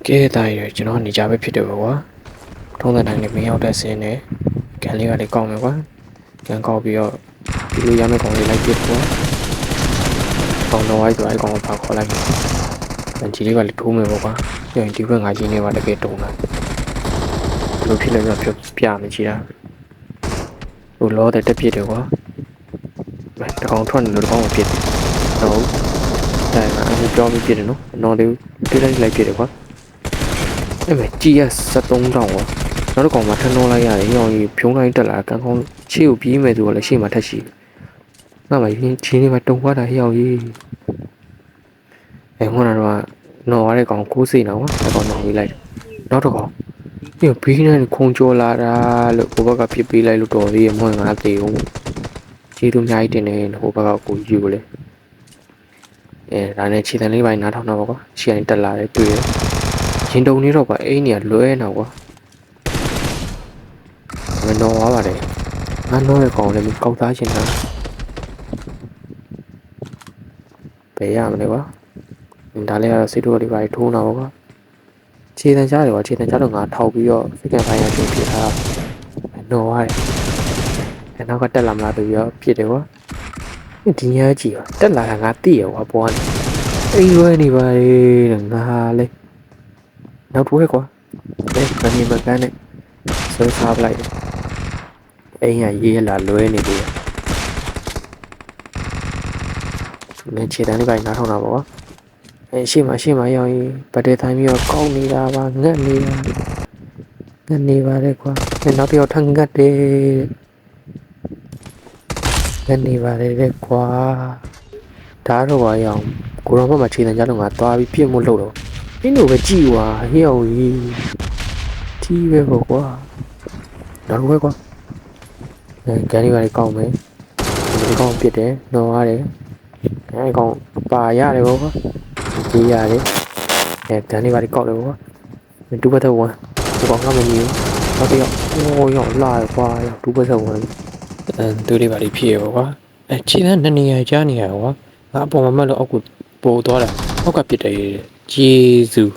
ကဲတားရကျွန်တော်နေကြပဲဖြစ်တယ်ကွာထုံးတဲ့တိုင်းလေးမရောက်တဲ့ဆင်းနဲ့ကန်လေးကလည်းကောင်းမယ်ကွာကန်ကောက်ပြီးတော့ဒီလိုရမယ့်ကောင်လေးလိုက်ပြစ်ကွာကောင်းတော့ဝိုင်းဆိုအဲ့ကောင်ကိုဖောက်ခေါ်လိုက်ဒီလေးကလည်းထိုးမယ်ပေါ့ကွာပြီးရင်ဒီဘက်ငါကြီးနေပါတကယ်တုံးလာဘယ်လိုဖြစ်လဲဆိုတော့ပြမယ်ကြီးတာဟိုလောတဲ့တက်ပြစ်တယ်ကွာတကောင်ထွက်နေလို့တကောင်ကိုပြစ်တော့အဲ့ဒါပြောပြီးပြစ်တယ်နော်နော်လေးတိလိုက်ပြစ်တယ်ကွာအဲ့မဲ့ကြီးရ73တောင်ကွာနောက်တစ်ကောင်မှထနှောလိုက်ရတယ်ဟိအောင်ကြီးဖြုံးတိုင်းတက်လာကန်ကောင်းရှေ့ကိုပြေးမယ်ဆိုတော့လည်းရှေ့မှာထက်ရှိငါမှချင်းလေးမှာတုံသွားတာဟိအောင်ကြီးအဲ့ဟိုကတော့နော်ရတဲ့ကောင်ကိုးစိနေကွာအဲ့ကောင်နော်ပြီးလိုက်နောက်တစ်ကောင်ဒီဘေးနဲ့ခုံကြောလာတာလို့ဟိုဘက်ကပြစ်ပေးလိုက်လို့တော်သေးရမဟုတ်ငါသေးဘူးခြေသူအများကြီးတင်နေဟိုဘက်ကကိုယူလေဒါနဲ့ခြေတန်လေးပိုင်းနားထောင်တော့ကွာရှေ့ကနေတက်လာတယ်တွေ့ရရင်တုံနေတော့ကွာအိမ်ကြီးကလွဲနေကွာမနော်သွားပါတယ်ငါနော်ရဲ့ကောင်လည်းကောက်သားချင်တာဘယ်ရမလဲကွာဒါလည်းကတော့စိတ်တော်လေးပါထိုးနေကွာခြေတန်ကြားတယ်ကွာခြေတန်ကြားတော့ငါထောက်ပြီးတော့စိတ်ကပိုင်းရချင်းဖြစ်ထားနော်သွားတယ်နောက်ကတက်လာမလားပြီးတော့ဖြစ်တယ်ကွာဒီညာကြီးကွာတက်လာတာငါသိရကွာပေါ်ကနေအိမ်ရွယ်နေပါလေငါလေနောက်တွဲကွာမနေမကန်းနဲ့ဆွဲစားပလိုက်အိမ်ကရေးလာလွဲနေပြီမင်းခြေတန်းလေးပိုင်းနားထောင်တာပေါ့ကွာရှေ့မှာရောက်ရင်ဗတ်တဲတိုင်းပြီးတော့ကောင်းနေတာပါငတ်နေပါလေကွာနောက်တစ်ယောက်ထငတ်တယ်ငတ်နေပါလေကွာဒါတော့ပါရအောင်ကိုရောမမခြေတန်းကြတော့ငါသွားပြီးပြစ်မှုလို့တော့မင်းတို့ပဲကြည်ွာဟေ့အောင်ကြီးကြီးပဲပေါ့ကွာနောက်ဝဲကွာကန်လေးပါလေကောင်းမယ်ဒီကောင်ပြစ်တယ်နော်ရတယ်အဲကောင်ပါရတယ်ပေါ့ကွာကြီးရတယ်ကန်လေးပါလေကောက်တယ်ပေါ့ကွာတူဘတ်တော့ဝန်ဒီကောင်ကမမြင်ဘူးတော့တယောက်ဟိုရောက်လာကွာတူဘတ်တော့ဝန်သူလေးပါလေဖြစ်ရပေါ့ကွာခြေတန်းနေရာကြားနေရကွာငါအပေါ်မှာမလို့အောက်ကိုပို့သွားတာအောက်ကပြစ်တယ်ဂျေဇူး